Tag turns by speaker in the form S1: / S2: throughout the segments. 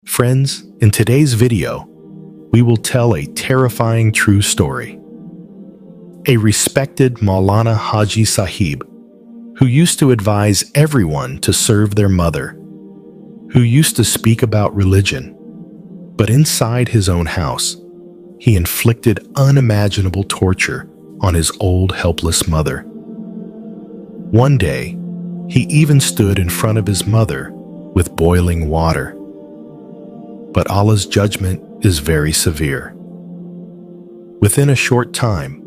S1: Friends, in today's video, we will tell a terrifying true story. A respected Maulana Haji Sahib, who used to advise everyone to serve their mother, who used to speak about religion, but inside his own house, he inflicted unimaginable torture on his old, helpless mother. One day, he even stood in front of his mother with boiling water. But Allah's judgment is very severe. Within a short time,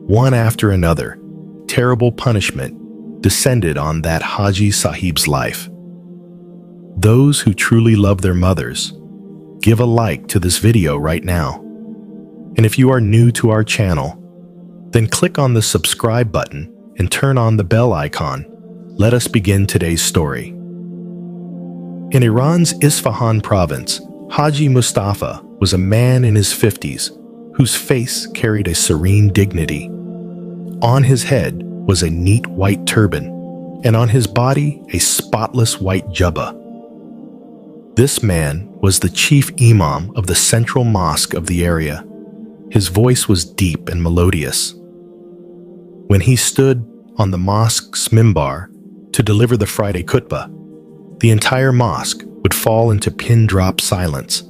S1: one after another, terrible punishment descended on that Haji Sahib's life. Those who truly love their mothers, give a like to this video right now. And if you are new to our channel, then click on the subscribe button and turn on the bell icon. Let us begin today's story. In Iran's Isfahan province, Haji Mustafa was a man in his 50s whose face carried a serene dignity. On his head was a neat white turban, and on his body a spotless white jubba. This man was the chief imam of the central mosque of the area. His voice was deep and melodious. When he stood on the mosque's mimbar to deliver the Friday khutbah, the entire mosque would fall into pin-drop silence.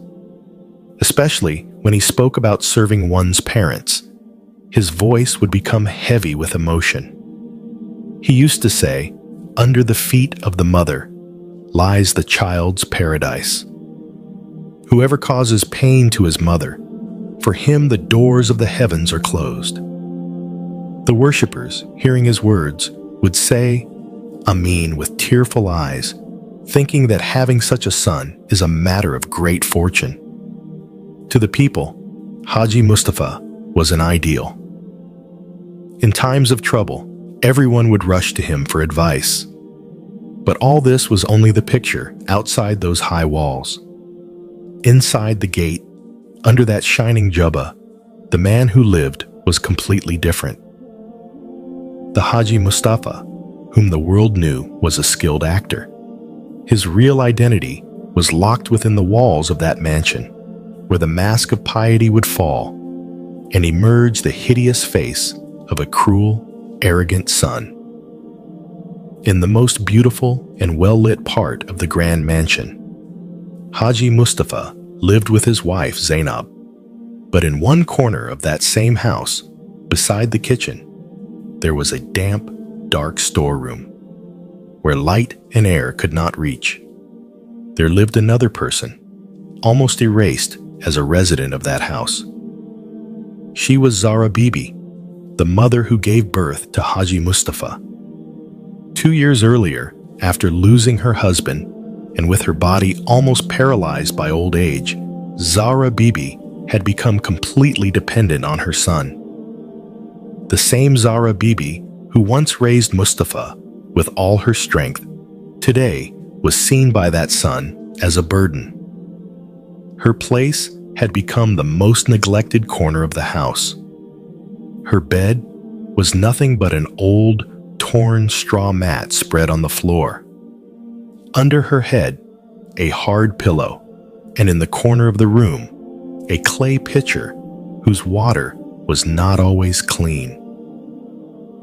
S1: Especially when he spoke about serving one's parents, his voice would become heavy with emotion. He used to say, "Under the feet of the mother lies the child's paradise." Whoever causes pain to his mother, for him the doors of the heavens are closed. The worshippers, hearing his words, would say, "Ameen," with tearful eyes, thinking that having such a son is a matter of great fortune. To the people, Haji Mustafa was an ideal. In times of trouble, everyone would rush to him for advice. But all this was only the picture outside those high walls. Inside the gate, under that shining jubba, the man who lived was completely different. The Haji Mustafa, whom the world knew was a skilled actor. His real identity was locked within the walls of that mansion, where the mask of piety would fall and emerge the hideous face of a cruel, arrogant son. In the most beautiful and well-lit part of the grand mansion, Haji Mustafa lived with his wife Zainab. But in one corner of that same house, beside the kitchen, there was a damp, dark storeroom, where light and air could not reach. There lived another person, almost erased as a resident of that house. She was Zahra Bibi, the mother who gave birth to Haji Mustafa. 2 years earlier, after losing her husband and with her body almost paralyzed by old age, Zahra Bibi had become completely dependent on her son. The same Zahra Bibi who once raised Mustafa with all her strength, today was seen by that son as a burden. Her place had become the most neglected corner of the house. Her bed was nothing but an old, torn straw mat spread on the floor. Under her head, a hard pillow, and in the corner of the room, a clay pitcher whose water was not always clean.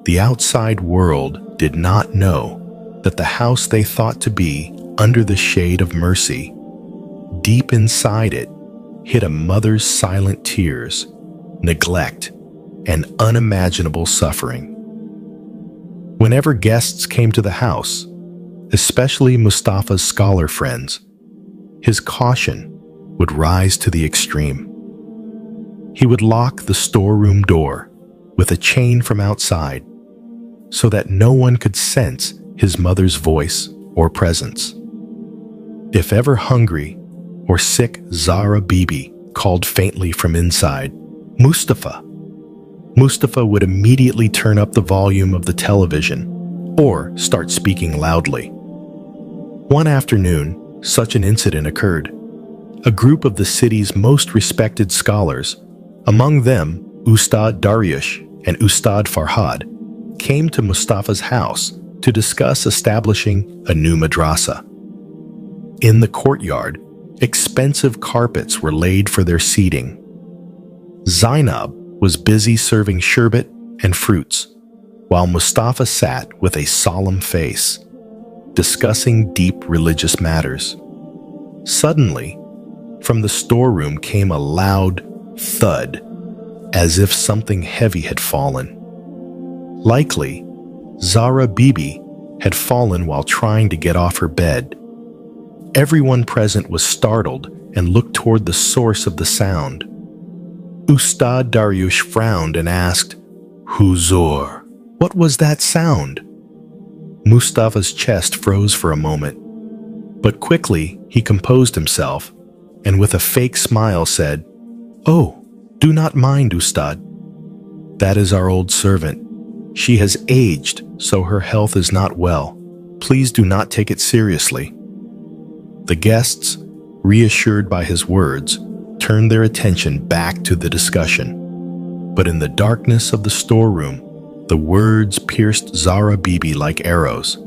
S1: The outside world did not know that the house they thought to be under the shade of mercy, deep inside it, hid a mother's silent tears, neglect, and unimaginable suffering. Whenever guests came to the house, especially Mustafa's scholar friends, his caution would rise to the extreme. He would lock the storeroom door with a chain from outside, so that no one could sense his mother's voice or presence. If ever hungry or sick, Zahra Bibi called faintly from inside, "Mustafa!" Mustafa would immediately turn up the volume of the television or start speaking loudly. One afternoon, such an incident occurred. A group of the city's most respected scholars, among them Ustad Dariush and Ustad Farhad, came to Mustafa's house to discuss establishing a new madrasa. In the courtyard, Expensive carpets were laid for their seating. Zainab was busy serving sherbet and fruits, while Mustafa sat with a solemn face, discussing deep religious matters. Suddenly, from the storeroom came a loud thud, as if something heavy had fallen. Likely, Zara Bibi had fallen while trying to get off her bed. Everyone present was startled and looked toward the source of the sound. Ustad Dariush frowned and asked, "Huzur, what was that sound?" Mustafa's chest froze for a moment, but quickly he composed himself and with a fake smile said, "Oh, do not mind, Ustad. That is our old servant. She has aged, so her health is not well. Please do not take it seriously." The guests, reassured by his words, turned their attention back to the discussion. But in the darkness of the storeroom, the words pierced Zara Bibi like arrows.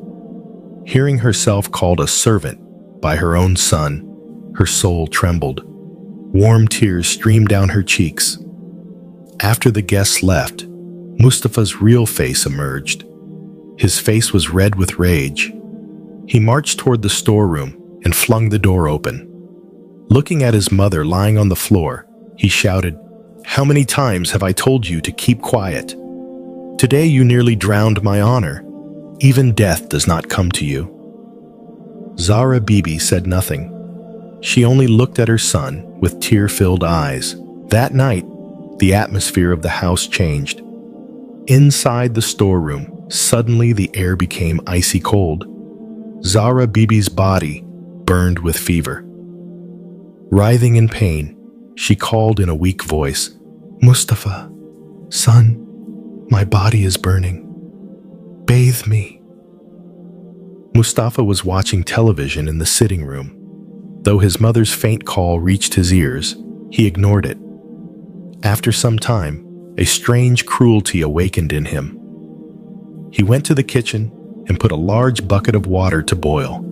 S1: Hearing herself called a servant by her own son, her soul trembled. Warm tears streamed down her cheeks. After the guests left, Mustafa's real face emerged. His face was red with rage. He marched toward the storeroom and flung the door open. Looking at his mother lying on the floor, he shouted, "How many times have I told you to keep quiet? Today you nearly drowned my honor. Even death does not come to you." Zara Bibi said nothing. She only looked at her son with tear-filled eyes. That night, the atmosphere of the house changed. Inside the storeroom, suddenly the air became icy cold. Zara Bibi's body burned with fever. Writhing in pain, she called in a weak voice, "Mustafa, son, my body is burning. Bathe me." Mustafa was watching television in the sitting room. Though his mother's faint call reached his ears, he ignored it. After some time, a strange cruelty awakened in him. He went to the kitchen and put a large bucket of water to boil.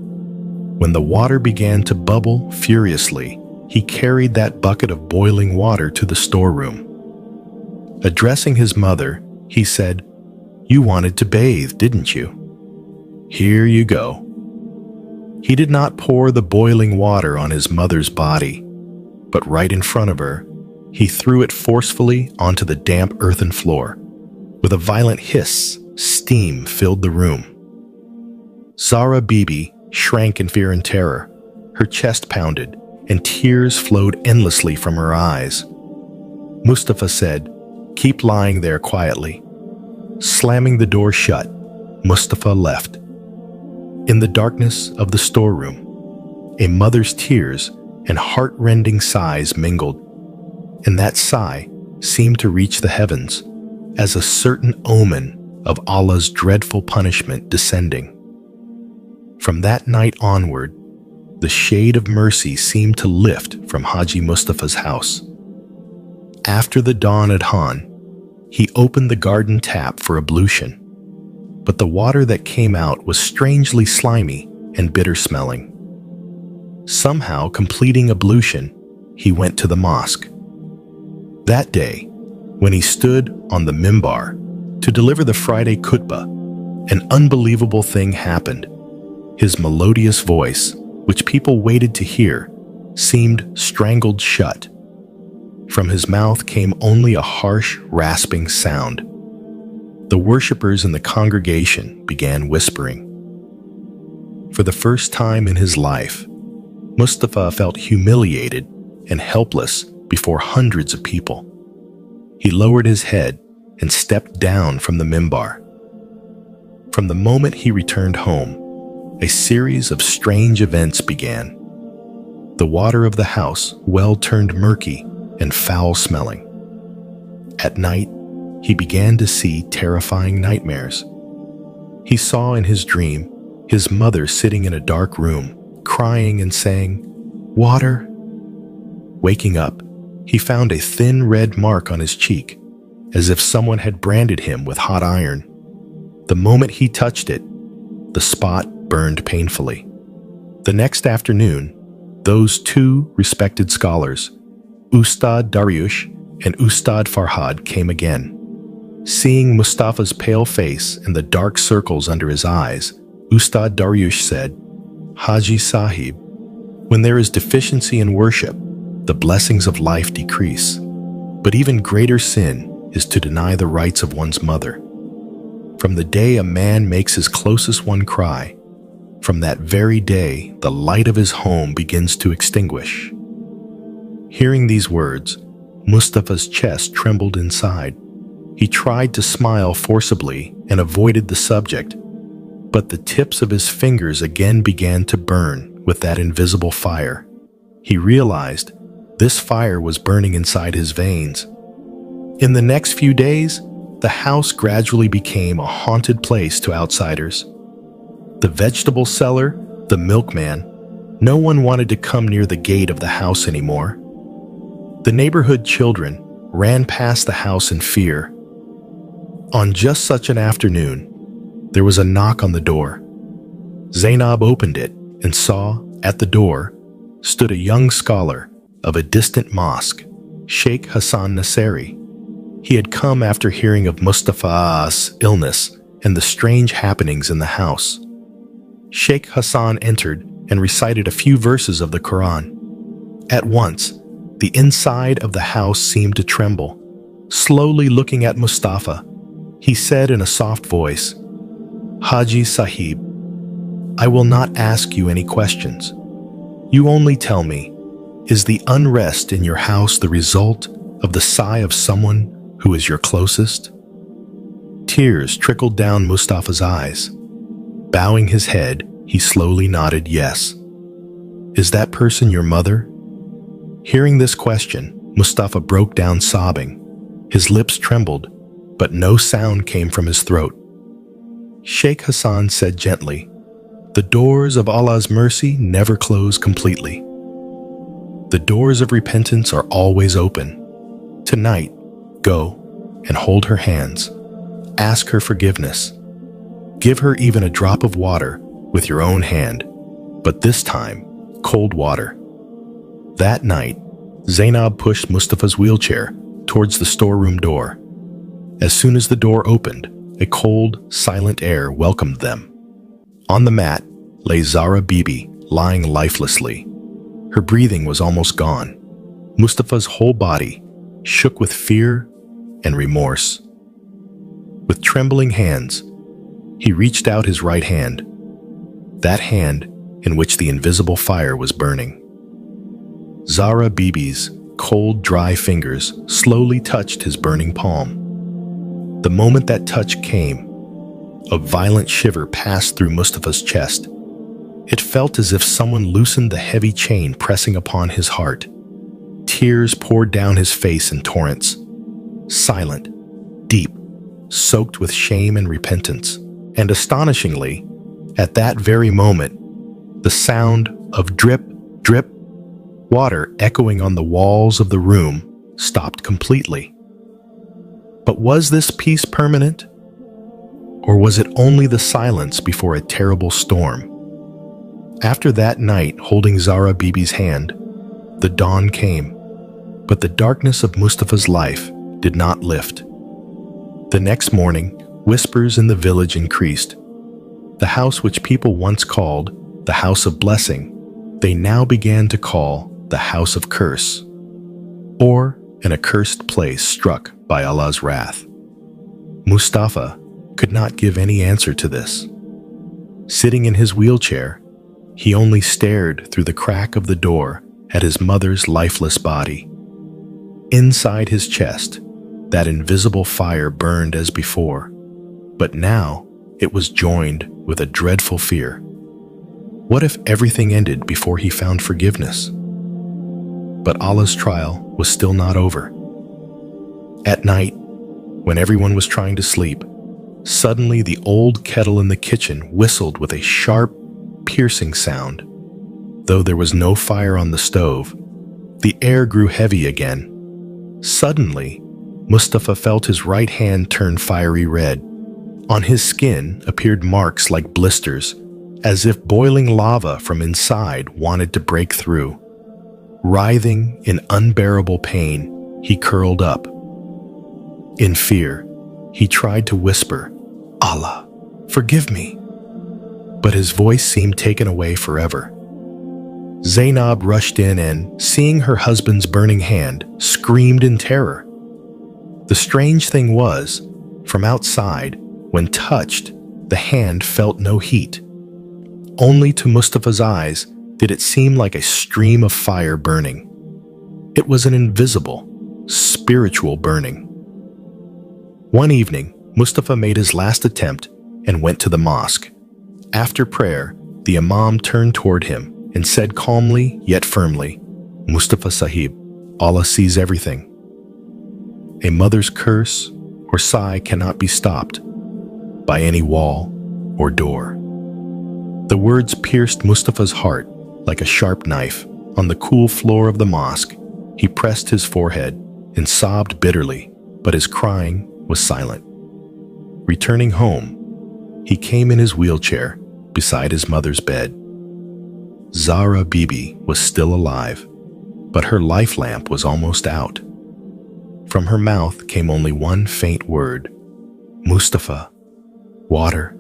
S1: When the water began to bubble furiously, he carried that bucket of boiling water to the storeroom. Addressing his mother, he said, "You wanted to bathe, didn't you? Here you go." He did not pour the boiling water on his mother's body, but right in front of her, he threw it forcefully onto the damp earthen floor. With a violent hiss, steam filled the room. Zara Bibi shrank in fear and terror. Her chest pounded, and tears flowed endlessly from her eyes. Mustafa said, "Keep lying there quietly." Slamming the door shut, Mustafa left. In the darkness of the storeroom, a mother's tears and heart-rending sighs mingled, and that sigh seemed to reach the heavens as a certain omen of Allah's dreadful punishment descending. From that night onward, the shade of mercy seemed to lift from Haji Mustafa's house. After the dawn at Han, he opened the garden tap for ablution, but the water that came out was strangely slimy and bitter-smelling. Somehow, completing ablution, he went to the mosque. That day, when he stood on the mimbar to deliver the Friday khutbah, an unbelievable thing happened. His melodious voice, which people waited to hear, seemed strangled shut. From his mouth came only a harsh, rasping sound. The worshippers in the congregation began whispering. For the first time in his life, Mustafa felt humiliated and helpless before hundreds of people. He lowered his head and stepped down from the mimbar. From the moment he returned home, a series of strange events began. The water of the house well turned murky and foul-smelling. At night, he began to see terrifying nightmares. He saw in his dream his mother sitting in a dark room, crying and saying, "Water." Waking up, he found a thin red mark on his cheek, as if someone had branded him with hot iron. The moment he touched it, the spot burned painfully. The next afternoon, those two respected scholars, Ustad Daryush and Ustad Farhad, came again. Seeing Mustafa's pale face and the dark circles under his eyes, Ustad Daryush said, "Haji Sahib, when there is deficiency in worship, the blessings of life decrease. But even greater sin is to deny the rights of one's mother. From the day a man makes his closest one cry, from that very day the light of his home begins to extinguish." Hearing these words, Mustafa's chest trembled inside. He tried to smile forcibly and avoided the subject, but the tips of his fingers again began to burn with that invisible fire. He realized this fire was burning inside his veins. In the next few days, the house gradually became a haunted place to outsiders. The vegetable seller, the milkman, no one wanted to come near the gate of the house anymore. The neighborhood children ran past the house in fear. On just such an afternoon, there was a knock on the door. Zainab opened it and saw, at the door, stood a young scholar of a distant mosque, Sheikh Hassan Naseri. He had come after hearing of Mustafa's illness and the strange happenings in the house. Sheikh Hassan entered and recited a few verses of the Quran. At once, the inside of the house seemed to tremble. Slowly looking at Mustafa, he said in a soft voice, "Haji Sahib, I will not ask you any questions. You only tell me, is the unrest in your house the result of the sigh of someone who is your closest?" Tears trickled down Mustafa's eyes. Bowing his head, he slowly nodded yes. "Is that person your mother?" Hearing this question, Mustafa broke down sobbing. His lips trembled, but no sound came from his throat. Sheikh Hassan said gently, "The doors of Allah's mercy never close completely. The doors of repentance are always open. Tonight, go and hold her hands. Ask her forgiveness. Give her even a drop of water with your own hand, but this time, cold water." That night, Zainab pushed Mustafa's wheelchair towards the storeroom door. As soon as the door opened, a cold, silent air welcomed them. On the mat lay Zara Bibi, lying lifelessly. Her breathing was almost gone. Mustafa's whole body shook with fear and remorse. With trembling hands, he reached out his right hand, that hand in which the invisible fire was burning. Zara Bibi's cold, dry fingers slowly touched his burning palm. The moment that touch came, a violent shiver passed through Mustafa's chest. It felt as if someone loosened the heavy chain pressing upon his heart. Tears poured down his face in torrents. Silent, deep, soaked with shame and repentance. And astonishingly, at that very moment, the sound of drip, drip, water echoing on the walls of the room stopped completely. But was this peace permanent? Or was it only the silence before a terrible storm? After that night holding Zara Bibi's hand, the dawn came, but the darkness of Mustafa's life did not lift. The next morning, whispers in the village increased. The house which people once called the House of Blessing, they now began to call the House of Curse, or an accursed place struck by Allah's wrath. Mustafa could not give any answer to this. Sitting in his wheelchair, he only stared through the crack of the door at his mother's lifeless body. Inside his chest, that invisible fire burned as before, but now it was joined with a dreadful fear. What if everything ended before he found forgiveness? But Allah's trial was still not over. At night, when everyone was trying to sleep, suddenly the old kettle in the kitchen whistled with a sharp, piercing sound. Though there was no fire on the stove, the air grew heavy again. Suddenly, Mustafa felt his right hand turn fiery red. On his skin appeared marks like blisters, as if boiling lava from inside wanted to break through. Writhing in unbearable pain, he curled up. In fear, he tried to whisper, "Allah, forgive me." But his voice seemed taken away forever. Zainab rushed in and, seeing her husband's burning hand, screamed in terror. The strange thing was, from outside, when touched, the hand felt no heat. Only to Mustafa's eyes did it seem like a stream of fire burning. It was an invisible, spiritual burning. One evening, Mustafa made his last attempt and went to the mosque. After prayer, the Imam turned toward him and said calmly yet firmly, "Mustafa Sahib, Allah sees everything." A mother's curse or sigh cannot be stopped by any wall or door. The words pierced Mustafa's heart like a sharp knife. On the cool floor of the mosque, he pressed his forehead and sobbed bitterly, but his crying was silent. Returning home, he came in his wheelchair beside his mother's bed. Zahra Bibi was still alive, but her life lamp was almost out. From her mouth came only one faint word, "Mustafa, water."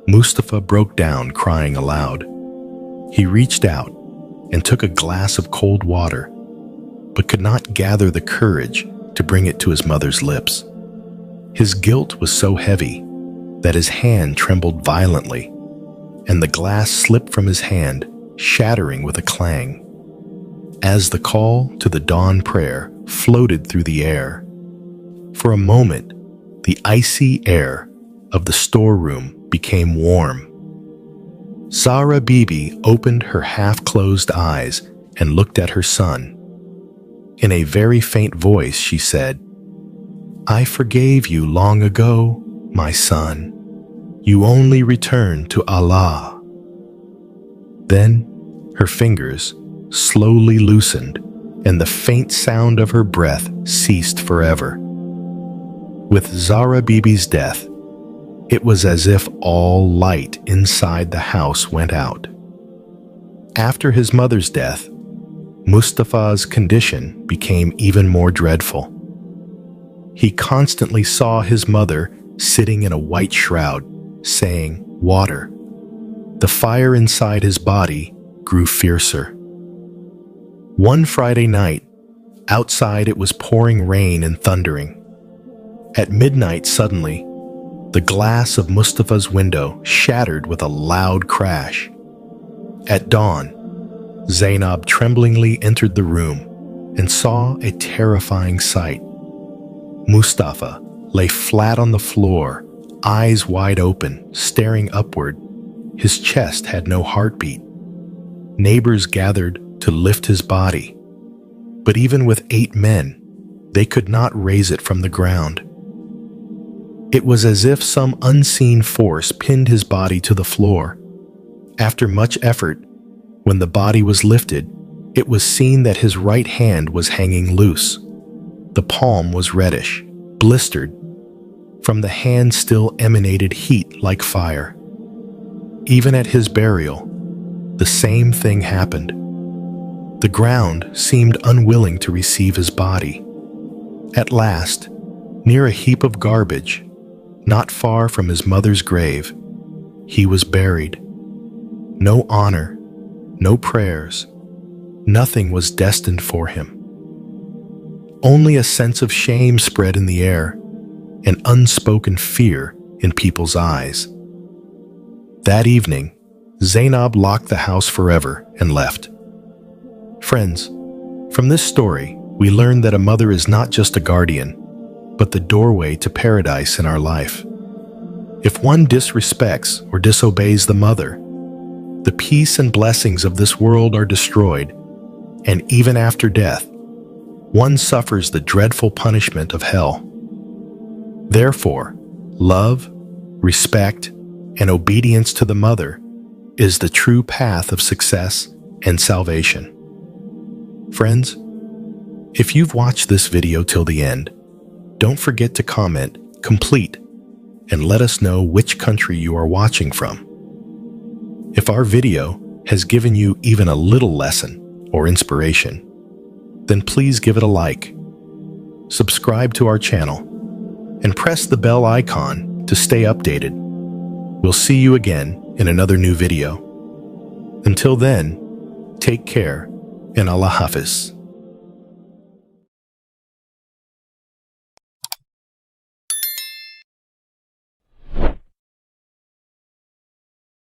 S1: Mustafa broke down, crying aloud. He reached out and took a glass of cold water, but could not gather the courage to bring it to his mother's lips. His guilt was so heavy that his hand trembled violently, and the glass slipped from his hand, shattering with a clang. As the call to the dawn prayer floated through the air, for a moment, the icy air of the storeroom became warm. Zahra Bibi opened her half-closed eyes and looked at her son. In a very faint voice, she said, "I forgave you long ago, my son. You only return to Allah." Then her fingers slowly loosened, and the faint sound of her breath ceased forever. With Zahra Bibi's death, it was as if all light inside the house went out. After his mother's death, Mustafa's condition became even more dreadful. He constantly saw his mother sitting in a white shroud, saying, "Water." The fire inside his body grew fiercer. One Friday night, outside it was pouring rain and thundering. At midnight, suddenly, the glass of Mustafa's window shattered with a loud crash. At dawn, Zainab tremblingly entered the room and saw a terrifying sight. Mustafa lay flat on the floor, eyes wide open, staring upward. His chest had no heartbeat. Neighbors gathered to lift his body, but even with 8 men, they could not raise it from the ground. It was as if some unseen force pinned his body to the floor. After much effort, when the body was lifted, it was seen that his right hand was hanging loose. The palm was reddish, blistered. From the hand still emanated heat like fire. Even at his burial, the same thing happened. The ground seemed unwilling to receive his body. At last, near a heap of garbage, not far from his mother's grave, he was buried. No honor, no prayers, nothing was destined for him. Only a sense of shame spread in the air, and unspoken fear in people's eyes. That evening, Zainab locked the house forever and left. Friends, from this story, we learn that a mother is not just a guardian, but the doorway to paradise in our life. If one disrespects or disobeys the mother, the peace and blessings of this world are destroyed, and even after death, one suffers the dreadful punishment of hell. Therefore, love, respect, and obedience to the mother is the true path of success and salvation. Friends, if you've watched this video till the end, don't forget to comment "complete" and let us know which country you are watching from. If our video has given you even a little lesson or inspiration, then please give it a like, subscribe to our channel, and press the bell icon to stay updated. We'll see you again in another new video. Until then, take care and Allah Hafiz.